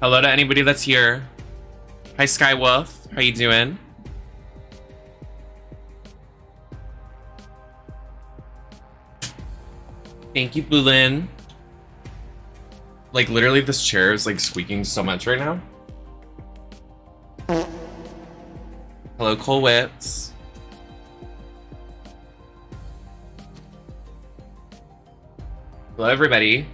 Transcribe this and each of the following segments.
Hello to anybody that's here. Hi, Skywolf. How you doing? Thank you, Bulin. Like, literally, this chair is, like, squeaking so much right now. Hello, Colwitz. Hello, everybody.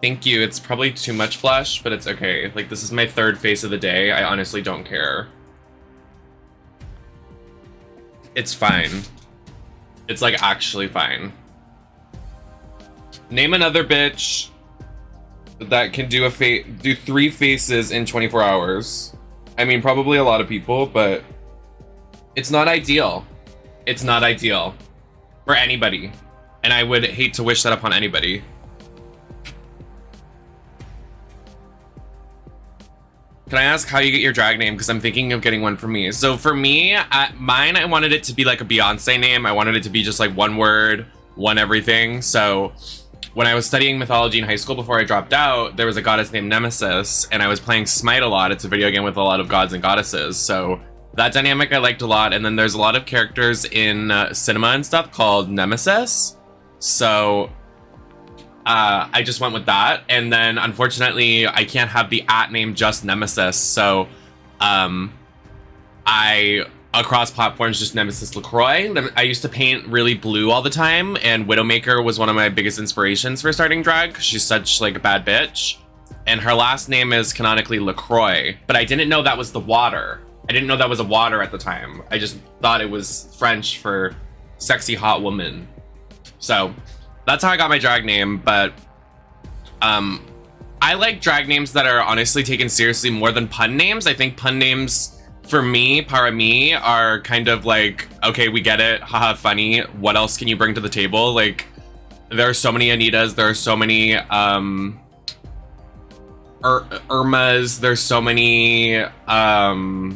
Thank you. It's probably too much flush, but it's okay. Like, this is my third face of the day. I honestly don't care. It's fine. It's, like, actually fine. Name another bitch that can do do 3 faces in 24 hours. I mean, probably a lot of people, but it's not ideal. It's not ideal for anybody. And I would hate to wish that upon anybody. Can I ask how you get your drag name? Because I'm thinking of getting one for me. So for me, mine, I wanted it to be like a Beyonce name. I wanted it to be just like one word, one everything. So when I was studying mythology in high school before I dropped out, there was a goddess named Nemesis, and I was playing Smite a lot. It's a video game with a lot of gods and goddesses. So that dynamic I liked a lot. And then there's a lot of characters in cinema and stuff called Nemesis. So I just went with that, and then unfortunately I can't have the name just Nemesis, so I across platforms just NemesisLacroix. I used to paint really blue all the time, and Widowmaker was one of my biggest inspirations for starting drag. She's such like a bad bitch, and her last name is canonically Lacroix, but I didn't know that was the water. I didn't know that was a water at the time. I just thought it was French for sexy hot woman. So that's how I got my drag name, but I like drag names that are honestly taken seriously more than pun names. I think pun names, for me, para me, are kind of like, okay, we get it, haha, funny. What else can you bring to the table? Like, there are so many Anitas, there are so many Irmas, there's so many I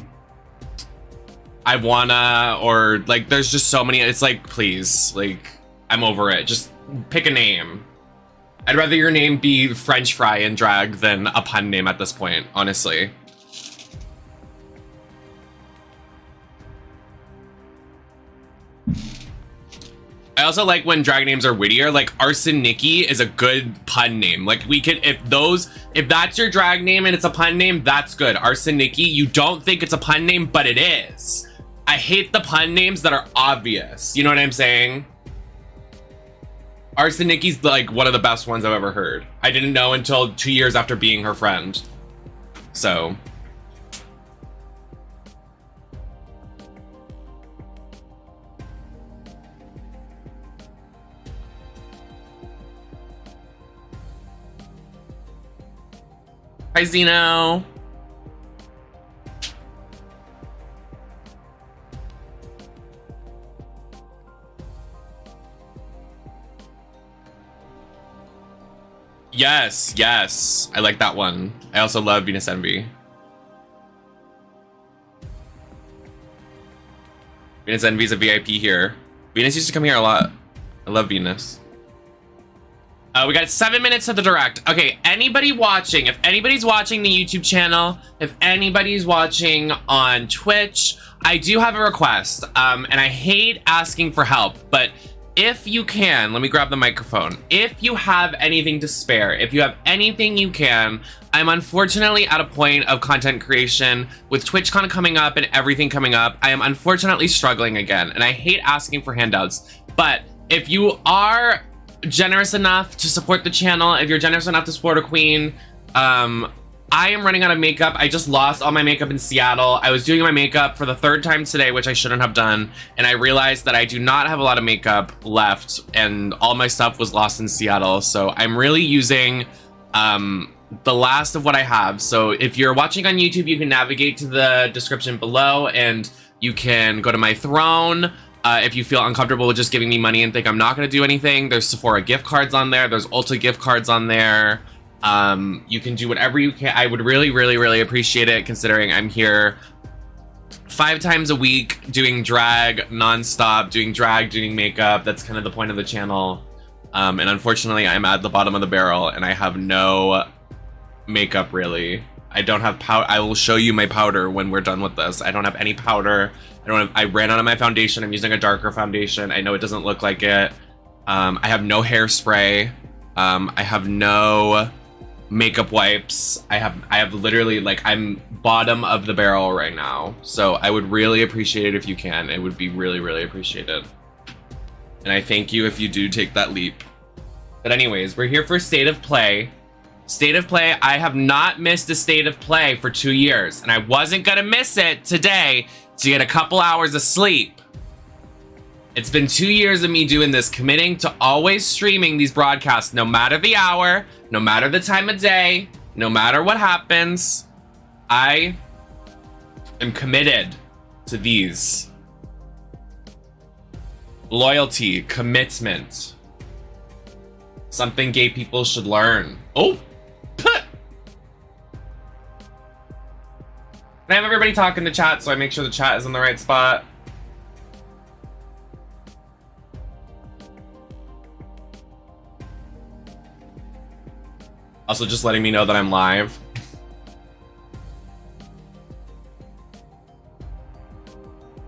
wanna, or like, there's just so many. It's like, please, like, I'm over it. Just pick a name. I'd rather your name be French fry in drag than a pun name at this point, honestly. I also like when drag names are wittier. Like Arseniki is a good pun name. Like we could, if that's your drag name and it's a pun name, that's good. Arseniki, you don't think it's a pun name, but it is. I hate the pun names that are obvious. You know what I'm saying? Arseniki's like one of the best ones I've ever heard. I didn't know until 2 years after being her friend. So. Hi, Zeno. Yes, yes. I like that one. I also love Venus Envy. Venus Envy's a VIP here. Venus used to come here a lot. I love Venus. We got 7 minutes of the direct. Okay, anybody watching, if anybody's watching the YouTube channel, if anybody's watching on Twitch, I do have a request. And I hate asking for help, but if you can, let me grab the microphone. If you have anything to spare, if you have anything you can, I'm unfortunately at a point of content creation with TwitchCon coming up and everything coming up. I am unfortunately struggling again, and I hate asking for handouts. But if you are generous enough to support the channel, if you're generous enough to support a queen, I am running out of makeup. I just lost all my makeup in Seattle. I was doing my makeup for the 3rd time today, which I shouldn't have done, and I realized that I do not have a lot of makeup left, and all my stuff was lost in Seattle. So I'm really using the last of what I have. So if you're watching on YouTube, you can navigate to the description below, and you can go to my throne. If you feel uncomfortable with just giving me money and think I'm not going to do anything, there's Sephora gift cards on there. There's Ulta gift cards on there. You can do whatever you can. I would really, really, really appreciate it, considering I'm here 5 times a week doing drag nonstop, doing drag, doing makeup. That's kind of the point of the channel. And unfortunately, I'm at the bottom of the barrel and I have no makeup really. I don't have powder. I will show you my powder when we're done with this. I don't have any powder. I ran out of my foundation. I'm using a darker foundation. I know it doesn't look like it. I have no hairspray. I have no makeup wipes. I have literally, like, I'm bottom of the barrel right now. So I would really appreciate it if you can. It would be really, really appreciated. And I thank you if you do take that leap. But anyways, we're here for State of Play. State of Play, I have not missed a State of Play for 2 years. And I wasn't gonna miss it today to get a couple hours of sleep. It's been 2 years of me doing this, committing to always streaming these broadcasts, no matter the hour, no matter the time of day, no matter what happens. I am committed to these. Loyalty, commitment. Something gay people should learn. Oh! Can I have everybody talk in the chat so I make sure the chat is in the right spot? Also, just letting me know that I'm live.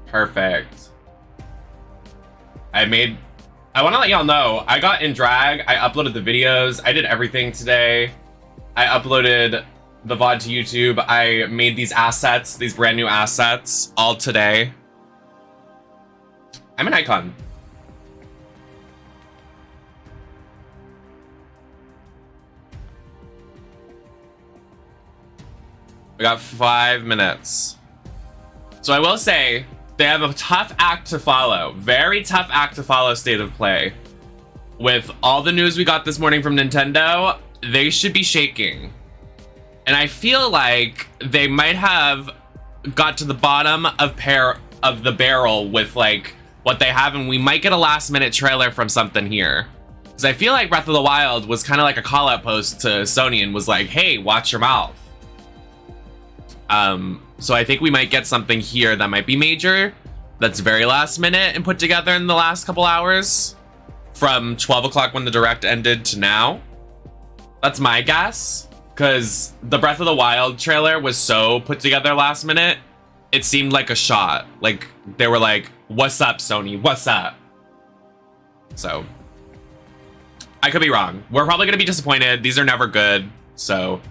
Perfect. I want to let y'all know, I got in drag, I uploaded the videos, I did everything today. I uploaded the VOD to YouTube, I made these assets, these brand new assets, all today. I'm an icon. We got 5 minutes. So I will say, they have a tough act to follow. Very tough act to follow, State of Play. With all the news we got this morning from Nintendo, they should be shaking. And I feel like they might have got to the bottom of the barrel with like what they have, and we might get a last minute trailer from something here. Because I feel like Breath of the Wild was kind of like a call out post to Sony and was like, hey, watch your mouth. So I think we might get something here that might be major, that's very last minute and put together in the last couple hours from 12 o'clock when the direct ended to now. That's my guess, because the Breath of the Wild trailer was so put together last minute, it seemed like a shot. Like, they were like, what's up, Sony? What's up? So, I could be wrong. We're probably going to be disappointed. These are never good, so...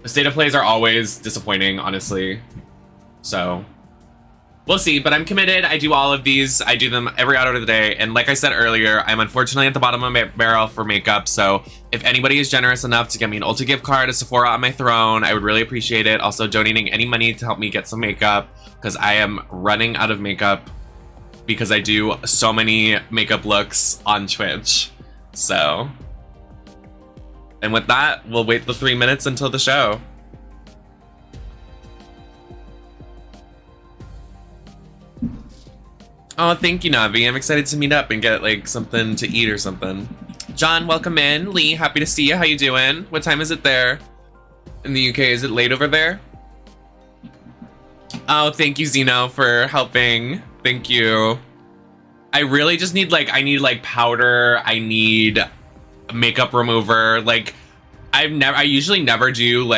The State of Plays are always disappointing, honestly. So, we'll see, but I'm committed. I do all of these. I do them every hour of the day. And like I said earlier, I'm unfortunately at the bottom of my barrel for makeup. So if anybody is generous enough to get me an Ulta gift card, a Sephora on my throne, I would really appreciate it. Also, donating any money to help me get some makeup, because I am running out of makeup because I do so many makeup looks on Twitch. So... And with that, we'll wait the 3 minutes until the show. Oh, thank you, Navi. I'm excited to meet up and get like something to eat or something. John, welcome in. Lee, happy to see you. How you doing? What time is it there? In the UK, is it late over there? Oh, thank you, Zeno, for helping. Thank you. I really just need I need powder. I need makeup remover. Like, I usually never do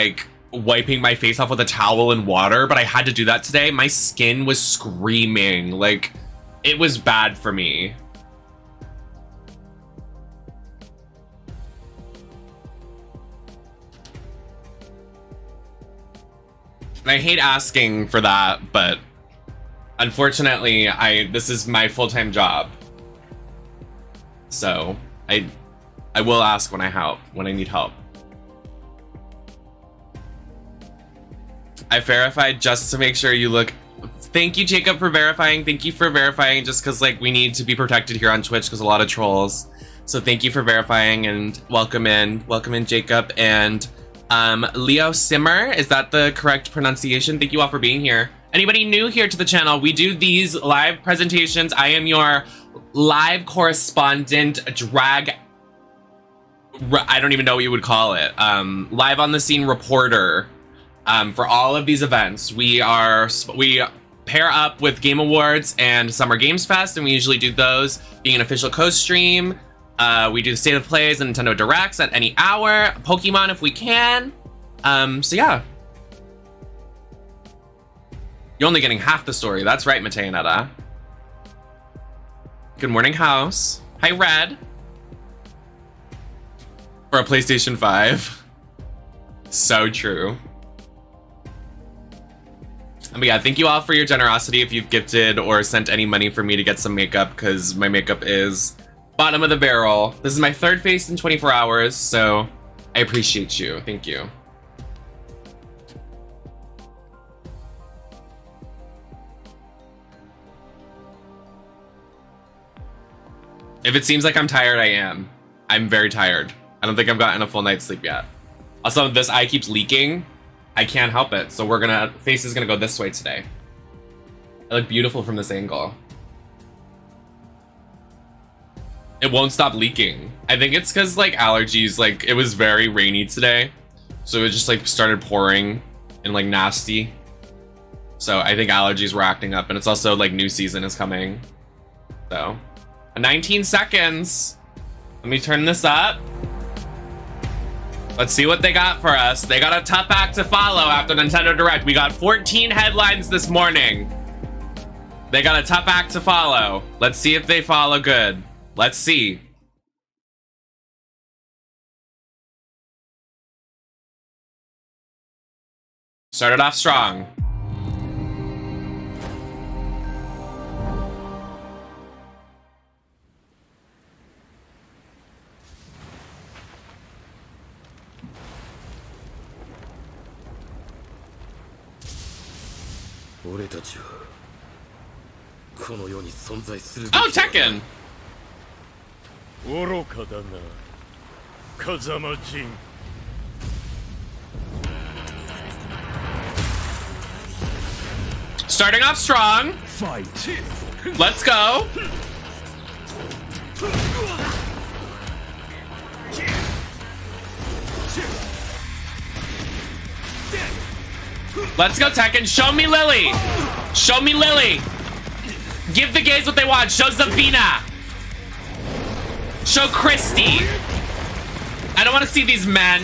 wiping my face off with a towel and water, but I had to do that today. My skin was screaming. Like, it was bad for me. And I hate asking for that, but unfortunately, this is my full-time job. So I will ask when I need help. I verified just to make sure you look. Thank you, Jacob, for verifying. Thank you for verifying, just because we need to be protected here on Twitch because a lot of trolls. So thank you for verifying and welcome in, Jacob. And Leo Simmer, is that the correct pronunciation? Thank you all for being here. Anybody new here to the channel, we do these live presentations. I am your live correspondent, drag I don't even know what you would call it. Live on the scene reporter for all of these events. We pair up with Game Awards and Summer Games Fest, and we usually do those being an official co-stream. We do the State of Plays and Nintendo Directs at any hour. Pokemon if we can. So yeah. You're only getting half the story. That's right, Mateanetta. Good morning, house. Hi, Red. For a PlayStation 5. So true. But yeah, thank you all for your generosity if you've gifted or sent any money for me to get some makeup, because my makeup is bottom of the barrel. This is my third face in 24 hours, so I appreciate you. Thank you. If it seems like I'm tired, I am. I'm very tired. I don't think I've gotten a full night's sleep yet. Also, this eye keeps leaking. I can't help it. So face is gonna go this way today. I look beautiful from this angle. It won't stop leaking. I think it's because like allergies, like it was very rainy today. So it just like started pouring and like nasty. So I think allergies were acting up, and it's also like new season is coming. So 19 seconds. Let me turn this up. Let's see what they got for us. They got a tough act to follow after Nintendo Direct. We got 14 headlines this morning. They got a tough act to follow. Let's see if they follow good. Let's see. Started off strong. Oh, Tekken! Starting off strong. Fight. Let's go. Let's go, Tekken. Show me Lily. Show me Lily. Give the gays what they want. Show Zavina. Show Christy. I don't want to see these men.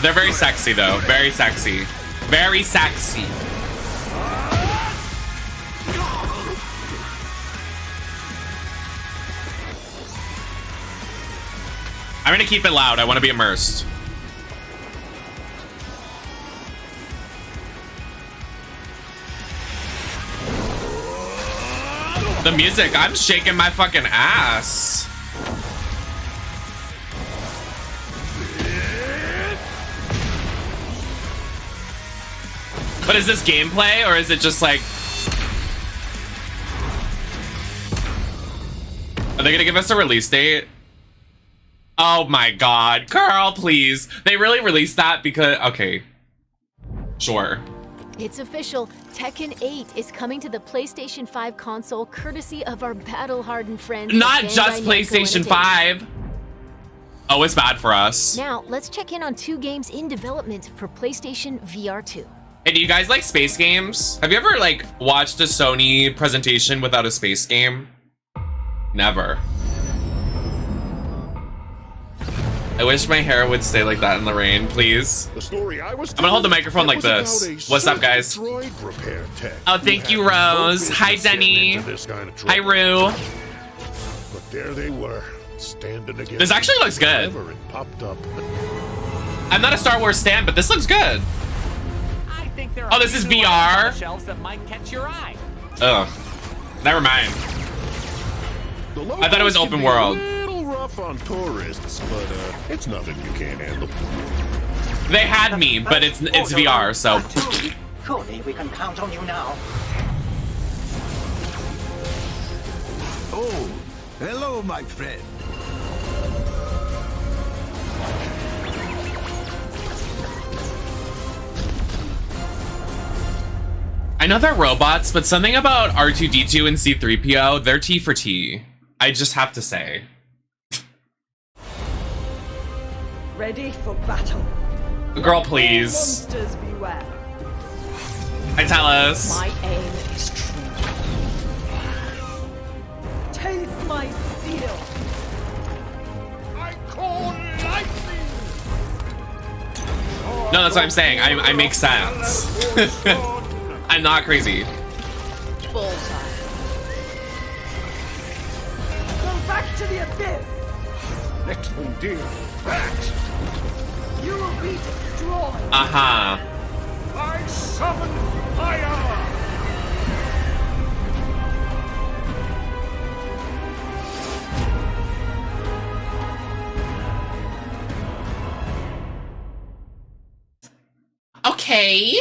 They're very sexy, though. Very sexy. Very sexy. I'm gonna keep it loud. I want to be immersed. The music, I'm shaking my fucking ass. But is this gameplay or is it just like... Are they gonna give us a release date? Oh my god, girl, please. They really released that because... Okay. Sure. It's official. Tekken 8 is coming to the PlayStation 5 console courtesy of our battle-hardened friends. Not just PlayStation 5. Oh, it's bad for us. Now, let's check in on 2 games in development for PlayStation VR2. Hey, do you guys like space games? Have you ever, like, watched a Sony presentation without a space game? Never. I wish my hair would stay like that in the rain, please. I'm gonna hold the microphone like this. What's up, guys? Oh, thank you, Rose. Hi, Denny. Hi, Rue. But there they were, standing against. This actually looks good. I'm not a Star Wars stan, but this looks good. Oh, this is VR. Ugh. Never mind. I thought it was open world. Rough on tourists, but it's nothing you can't handle. They had me, but it's VR, so. Surely we can count on you now. Oh, hello, my friend. I know they're robots, but something about R2-D2 and C-3PO, they're T for T. I just have to say. Ready for battle. Girl, please. Monsters beware. I tell us. My aim is true. Taste my steel. I call lightning. No, that's what I'm saying. I make sense. I'm not crazy. Bullseye. Go back to the abyss. Next one, dear. That. You will be destroyed. Uh-huh. I summon fire. Okay.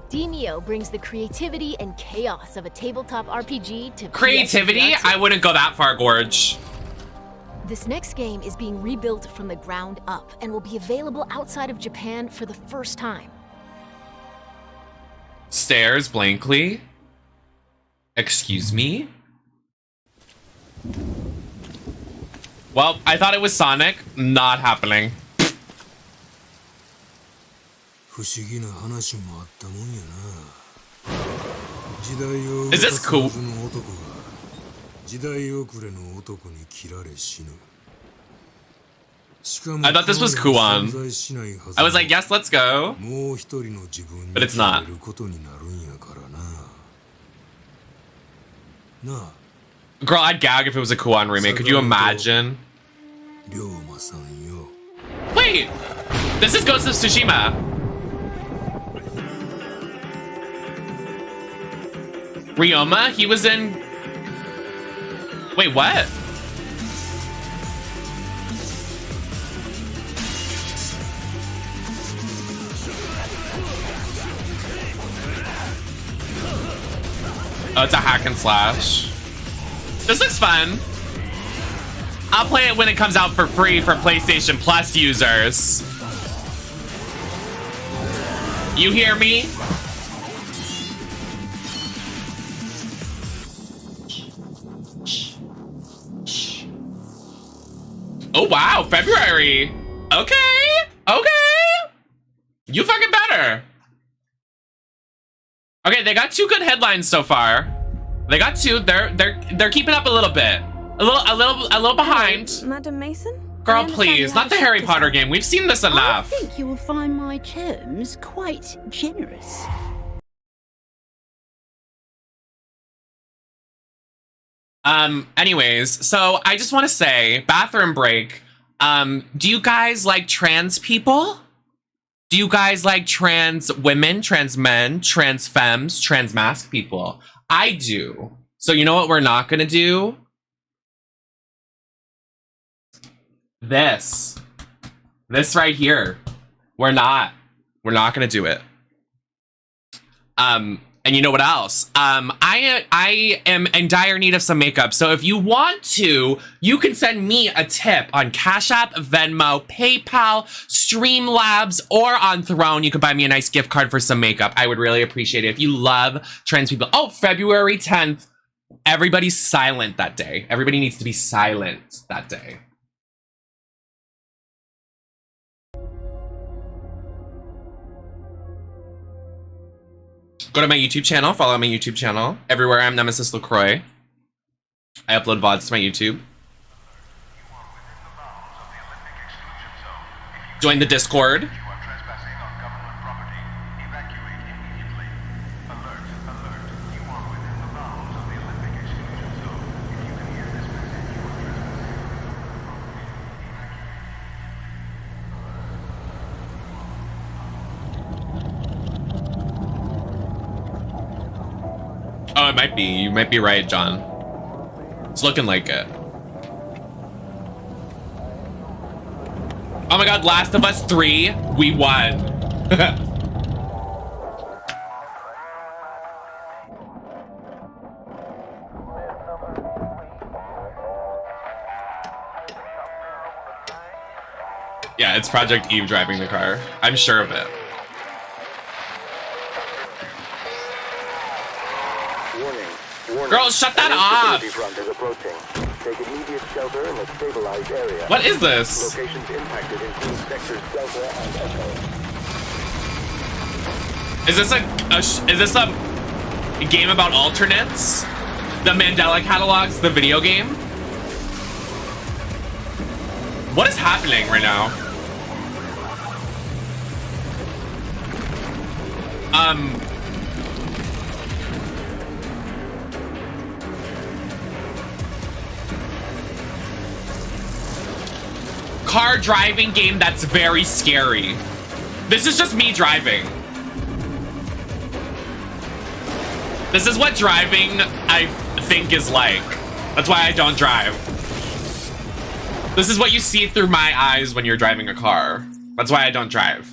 Demio brings the creativity and chaos of a tabletop RPG to Creativity? PS VR2. I wouldn't go that far, Gorge. This next game is being rebuilt from the ground up and will be available outside of Japan for the first time. Stares blankly. Excuse me? Well, I thought it was Sonic. Not happening. Is this cool? I thought this was Kuon. I was like, yes, let's go. But it's not. Girl, I'd gag if it was a Kuon remake. Could you imagine? Wait! This is Ghost of Tsushima. Ryoma? He was in... Wait, what? Oh, it's a hack and slash. This looks fun. I'll play it when it comes out for free for PlayStation Plus users. You hear me? Oh wow, February. Okay, okay. You fucking better. Okay, they got 2 good headlines so far. They got 2. They're keeping up a little bit. A little behind. Hello, Madam Mason? Girl, I understand please, you not have the a Harry shop Potter design. game. We've seen this enough. I think you will find my terms quite generous. Anyways, so I just want to say, bathroom break. Do you guys like trans people? Do you guys like trans women, trans men, trans femmes, trans mask people? I do. So you know what we're not gonna do? This right here. We're not gonna do it. And you know what else? I am in dire need of some makeup. So if you want to, you can send me a tip on Cashapp, Venmo, PayPal, Streamlabs, or on Throne. You can buy me a nice gift card for some makeup. I would really appreciate it if you love trans people. Oh, February 10th. Everybody's silent that day. Everybody needs to be silent that day. Go to my YouTube channel, follow my YouTube channel. Everywhere I'm NemesisLacroix. I upload VODs to my YouTube. Join the Discord. Oh, it might be. You might be right, John. It's looking like it. Oh my god, Last of Us 3, we won. Yeah, it's Project Eve driving the car. I'm sure of it. Girl, shut that off. Take immediate shelter in a stabilized area. What is this? Locations impacted include sectors Delta and Echo. Is this a game about alternates? The Mandela catalogs, the video game? What is happening right now? Car driving game that's very scary. This is just me driving. This is what driving, I think, is like. That's why I don't drive. This is what you see through my eyes when you're driving a car. That's why I don't drive.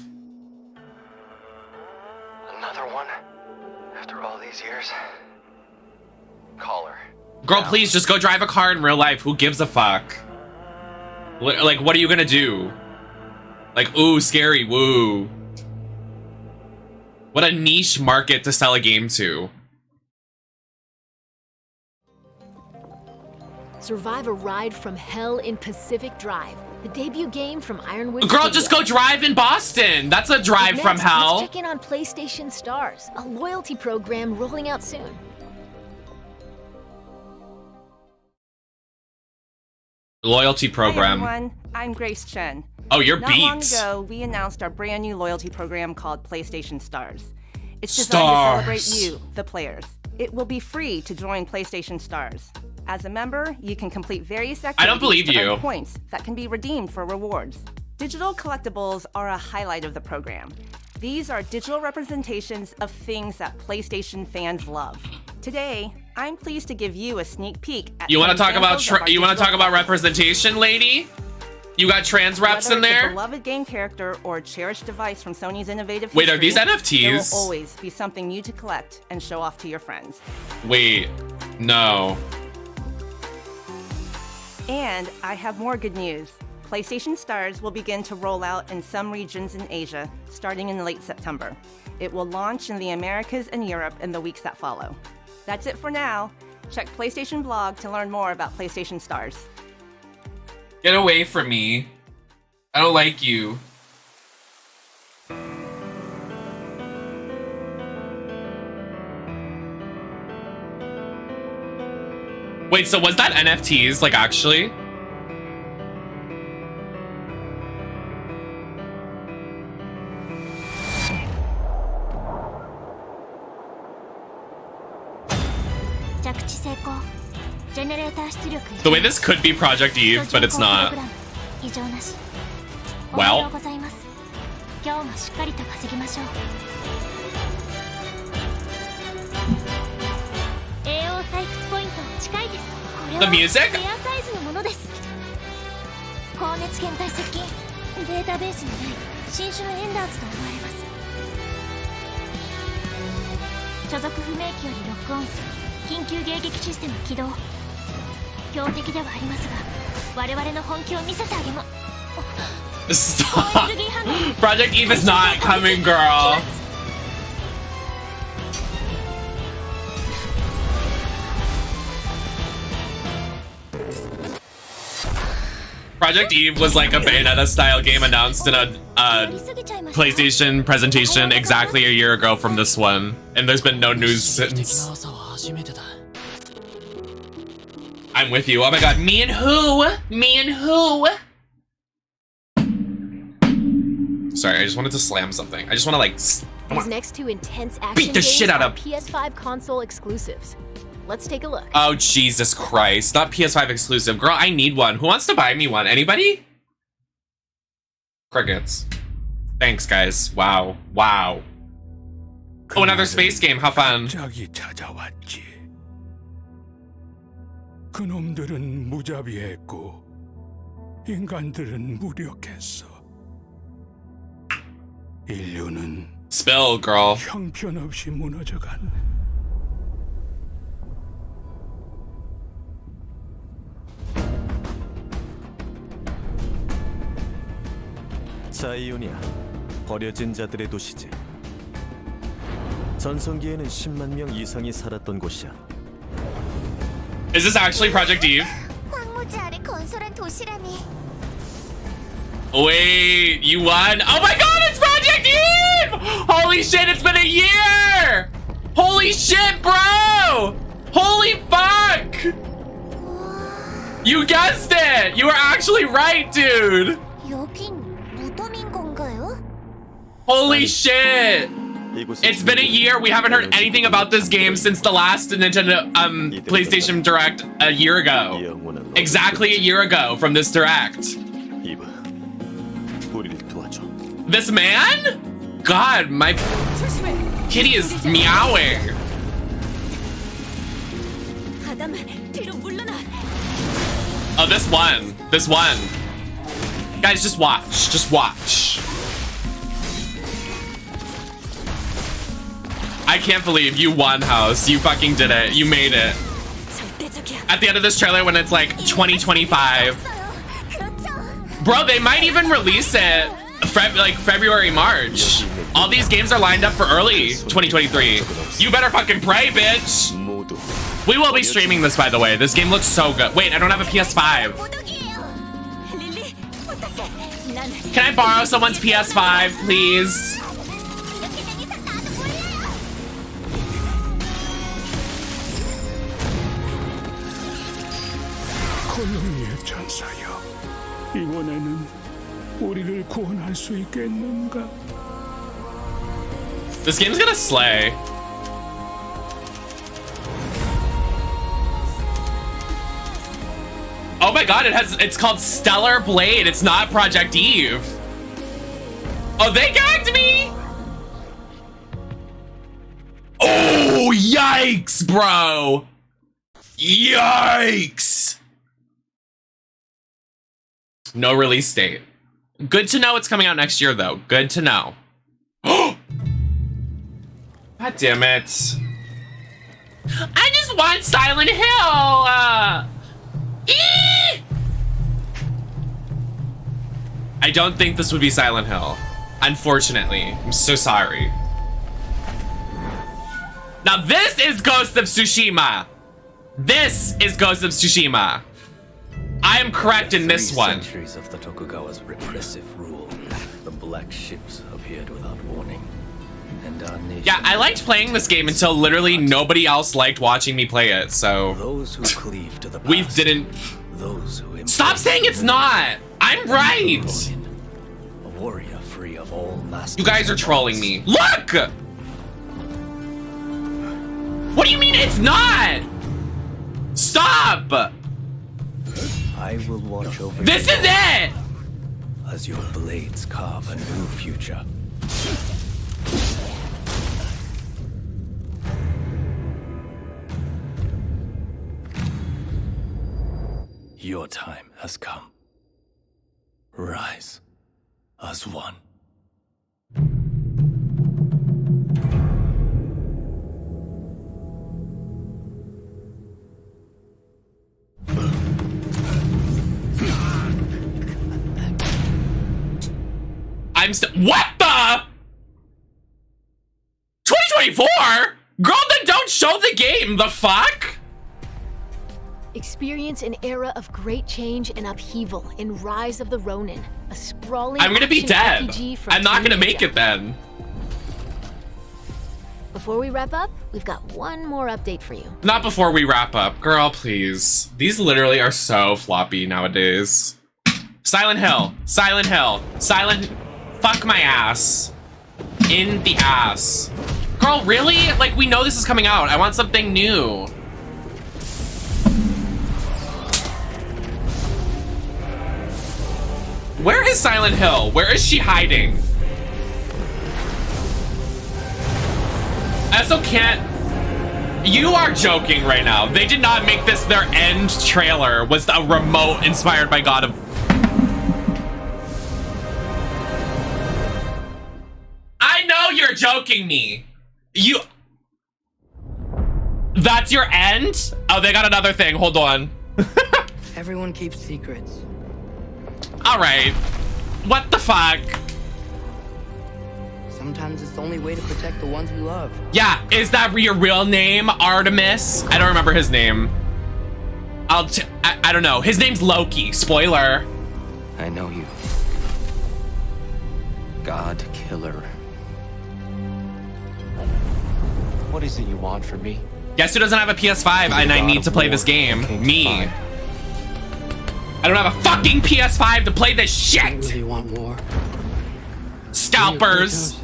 Another one? After all these years? Call her. Girl, please just go drive a car in real life. Who gives a fuck? Like, what are you gonna do? Like, ooh, scary, woo. What a niche market to sell a game to. Survive a ride from hell in Pacific Drive, the debut game from Ironwood. Girl, just go drive in Boston. That's a drive from hell. Let's check in on PlayStation Stars, a loyalty program rolling out soon. Loyalty program. Hi everyone, I'm Grace Chen. Oh, you're Not long beat. ago, we announced our brand new loyalty program called PlayStation Stars. It's designed to celebrate you, the players. It will be free to join PlayStation Stars. As a member, you can complete various activities I don't believe to earn you. points that can be redeemed for rewards. Digital collectibles are a highlight of the program. These are digital representations of things that PlayStation fans love. Today, I'm pleased to give you a sneak peek at You want to some talk about samples of our you want to digital talk about collectibles. representation, lady? You got trans reps Whether in it's a there? beloved game character or a cherished device from Sony's innovative Wait, are history, these NFTs? There will always be something new to collect and show off to your friends. Wait, no. And I have more good news. PlayStation Stars will begin to roll out in some regions in Asia starting in late September. It will launch in the Americas and Europe in the weeks that follow. That's it for now. Check PlayStation blog to learn more about PlayStation Stars. Get away from me. I don't like you. Wait, so was that NFTs, like, actually? The way this could be Project Eve, but it's not. Well. The music? 高熱検体接近データベースにない新種のエンダーズと思われます所属不明機よりロックオン緊急迎撃システム起動標的ではありますが我々の本気を見せてあげま Stop. Project Eve is not coming, girl. Project Eve was like a Bayonetta style game announced in a PlayStation presentation exactly a year ago from this one, and there's been no news since. I'm with you. Oh my god, me and who? Me and who? Sorry, I just wanted to slam something. I just want to like. These next two intense action beat the games shit out are of PS5 console exclusives. Let's take a look. Oh, Jesus Christ. Not PS5 exclusive. Girl, I need one. Who wants to buy me one? Anybody? Crickets. Thanks, guys. Wow. Wow. Oh, another space game. How fun. 갑자기 찾아왔지. 그놈들은 무자비했고 인간들은 무력했어. 인류는 Spill, girl. 형편없이 무너져갔네. 자이오니아, 버려진 자들의 도시지. 전성기에는 10만 명 이상이 살았던 곳이야. Is this actually Project Eve? Wait, you won? Oh my god, it's Project Eve! Holy shit, it's been a year! Holy shit, bro! Holy fuck! You guessed it! You were actually right, dude! Holy shit! It's been a year. We haven't heard anything about this game since the last Nintendo PlayStation Direct a year ago. Exactly a year ago from this Direct. This man? God, my kitty is meowing. Oh, this one. This one. Guys, just watch. Just watch. I can't believe you won, House. You fucking did it. You made it. At the end of this trailer when it's like 2025. Bro, they might even release it like February, March. All these games are lined up for early 2023. You better fucking pray, bitch. We will be streaming this, by the way. This game looks so good. Wait, I don't have a PS5. Can I borrow someone's PS5, please? 권능의 천사여, 이번에는 우리를 구원할 수 있겠는가? This game's gonna slay. Oh my god, it's called Stellar Blade. It's not Project Eve. Oh, they gagged me? Oh, yikes, bro. Yikes. No release date. Good to know it's coming out next year, though. Good to know. God damn it. I just want Silent Hill. I don't think this would be Silent Hill. Unfortunately. I'm so sorry. Now this is Ghost of Tsushima. This is Ghost of Tsushima. I am correct in this one. Centuries of the Tokugawa's repressive rule, the black ships appeared without warning, and our nation. Yeah, I liked playing this game until literally nobody else liked watching me play it. So those who cleave to the past, we didn't. Those who stop saying it's not. I'm right. A warrior free of all masters. You guys are trolling me. Look. What do you mean it's not? Stop. I will watch over this is it! As your blades carve a new future. Your time has come. Rise as one. What the? 2024? Girl, then don't show the game. The fuck? Experience an era of great change and upheaval in Rise of the Ronin, a sprawling I'm gonna be dead. RPG from I'm not gonna Team make Ninja. it then. Before we wrap up, we've got one more update for you. Not before we wrap up. Girl, please. These literally are so floppy nowadays. Silent Hill. Silent Hill. Silent... Fuck my ass. In the ass. Girl, really? Like, we know this is coming out. I want something new. Where is Silent Hill? Where is she hiding? I also can't... You are joking right now. They did not make this their end trailer. Was a remote inspired by God of... I know you're joking me. You... That's your end? Oh, they got another thing. Hold on. Everyone keeps secrets. All right. What the fuck? Sometimes it's the only way to protect the ones we love. Yeah, is that your real name, Artemis? I don't remember his name. I don't know. His name's Loki. Spoiler. I know you. God Killer. What is it you want from me? Guess who doesn't have a PS5 and I need to play this game? Me. I don't have a fucking PS5 to play this shit! I really want more. Scalpers!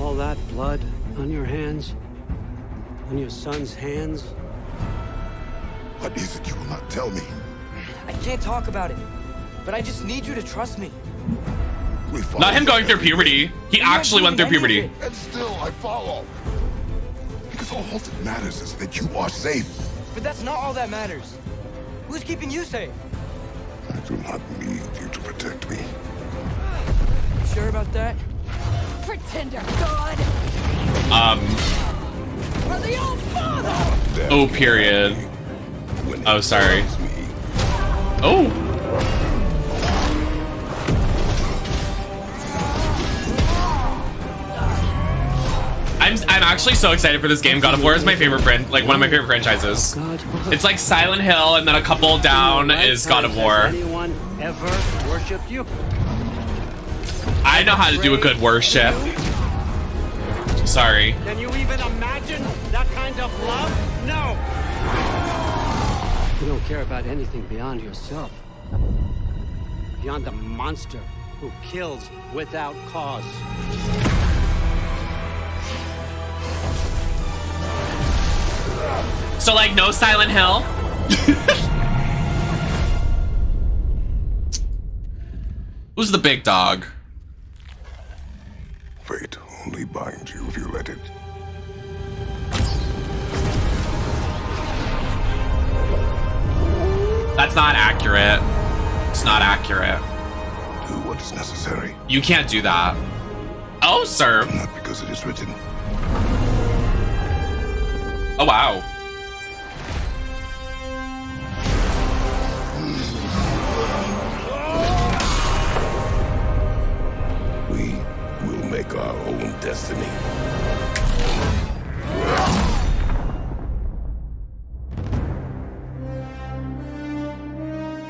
All that blood on your hands, on your son's hands. What is it you will not tell me? I can't talk about it, but I just need you to trust me. Not him going through puberty. He actually went through puberty. And still I follow. Because all that matters is that you are safe. But that's not all that matters. Who's keeping you safe? I do not need you to protect me. You sure about that? Pretender God! For the old father! Oh, period. Oh, sorry. Oh! I'm actually so excited for this game. God of War is my favorite one of my favorite franchises. It's like Silent Hill, and then a couple down is God of War. Anyone ever worshipped you? I know how to do a good worship. Sorry. Can you even imagine that kind of love? No! You don't care about anything beyond yourself. Beyond the monster who kills without cause. So, like, no Silent Hill? Who's the big dog? Fate only binds you if you let it. That's not accurate. It's not accurate. Do what is necessary. You can't do that. Oh, sir. Not because it is written. Oh, wow. We will make our own destiny.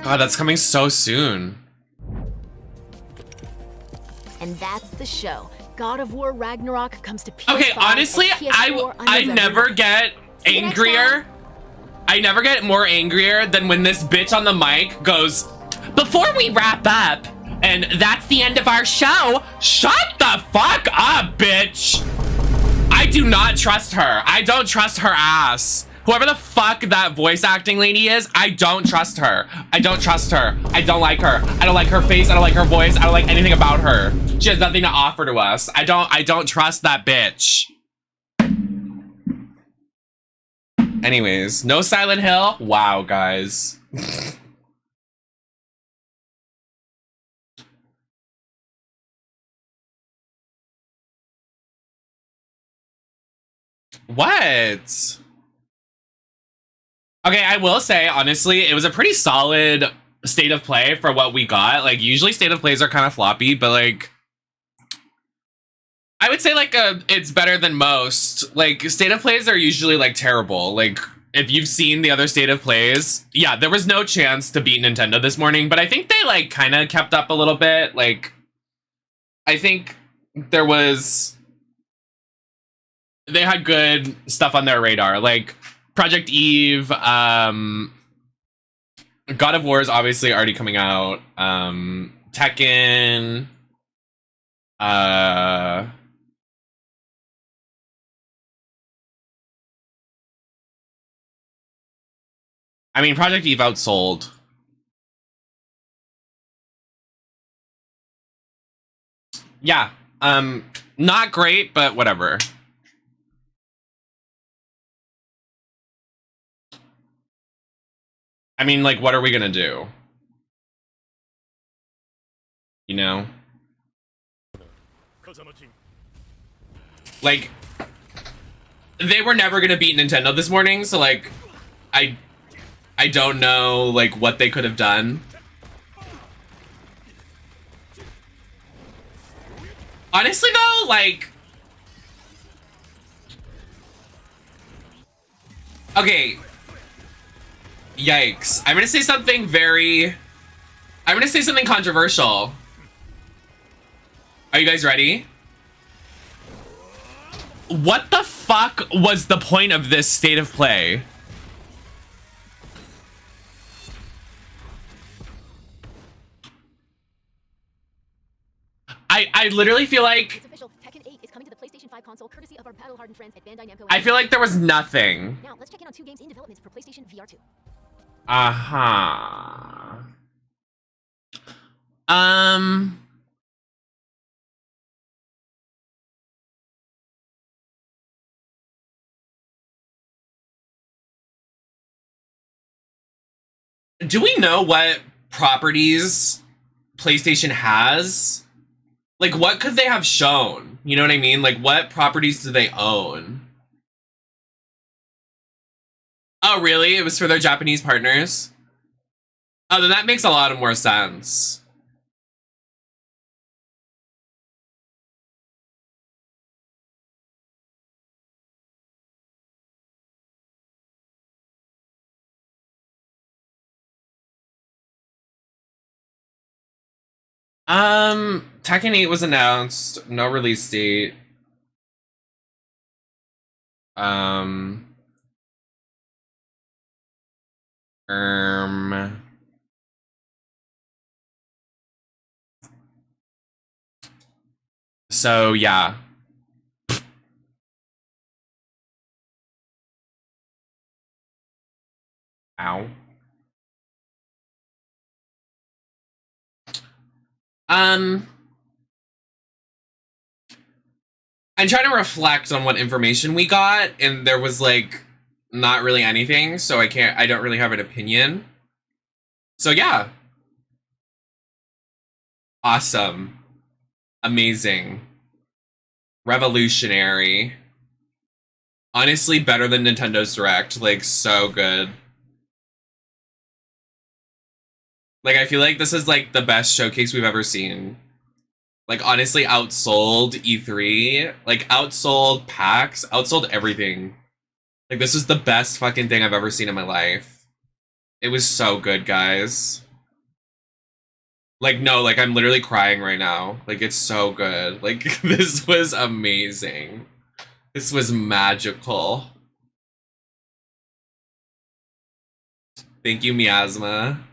God, that's coming so soon. And that's the show. God of War Ragnarok comes to PS5. Okay, honestly, I never get angrier. I never get more angrier than when this bitch on the mic goes, before we wrap up, and that's the end of our show, shut the fuck up, bitch. I do not trust her. I don't trust her ass. Whoever the fuck that voice acting lady is, I don't trust her. I don't trust her. I don't like her. I don't like her face. I don't like her voice. I don't like anything about her. She has nothing to offer to us. I don't trust that bitch. Anyways, no Silent Hill. Wow, guys. What? Okay, I will say, honestly, it was a pretty solid state of play for what we got. Like, usually state of plays are kind of floppy, but like, I would say like it's better than most. Like, state of plays are usually like terrible. Like, if you've seen the other state of plays, yeah, there was no chance to beat Nintendo this morning, but I think they like kind of kept up a little bit. Like, I think there was, they had good stuff on their radar. Like, Project Eve, God of War is obviously already coming out. Tekken, I mean, Project Eve outsold. Yeah, not great, but whatever. I mean, like, what are we gonna do? You know? Like, they were never gonna beat Nintendo this morning, so, like, I don't know, like, what they could have done. Honestly, though, like... Okay... Yikes. I'm gonna say something controversial. Are you guys ready? What the fuck was the point of this state of play? I literally feel like It's official. Tekken 8 is coming to the PlayStation 5 console courtesy of our battle-hardened friends at Bandai Namco. I feel like there was nothing. Now, let's check in on 2 games in development for PlayStation VR2. Uh-huh. Do we know what properties PlayStation has? Like, what could they have shown? You know what I mean? Like, what properties do they own? Oh, really? It was for their Japanese partners? Oh, then that makes a lot of more sense. Tekken 8 was announced. No release date. So, yeah. Ow. I'm trying to reflect on what information we got, and there was, like, not really anything, so I don't really have an opinion. So, yeah. Awesome. Amazing. Revolutionary. Honestly, better than Nintendo's Direct. Like, so good. Like, I feel like this is, like, the best showcase we've ever seen. Like, honestly, outsold E3. Like, outsold PAX. Outsold everything. Like, this is the best fucking thing I've ever seen in my life. It was so good, guys. Like, no, like, I'm literally crying right now. Like, it's so good. Like, this was amazing. This was magical. Thank you, Miasma.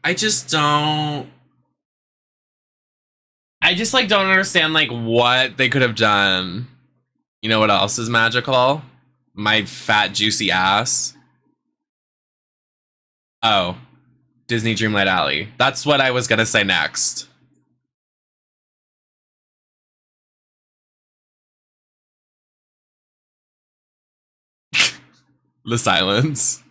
I just, like, don't understand, like, what they could have done. You know what else is magical? My fat, juicy ass. Oh. Disney Dreamlight Alley. That's what I was gonna say next. The silence.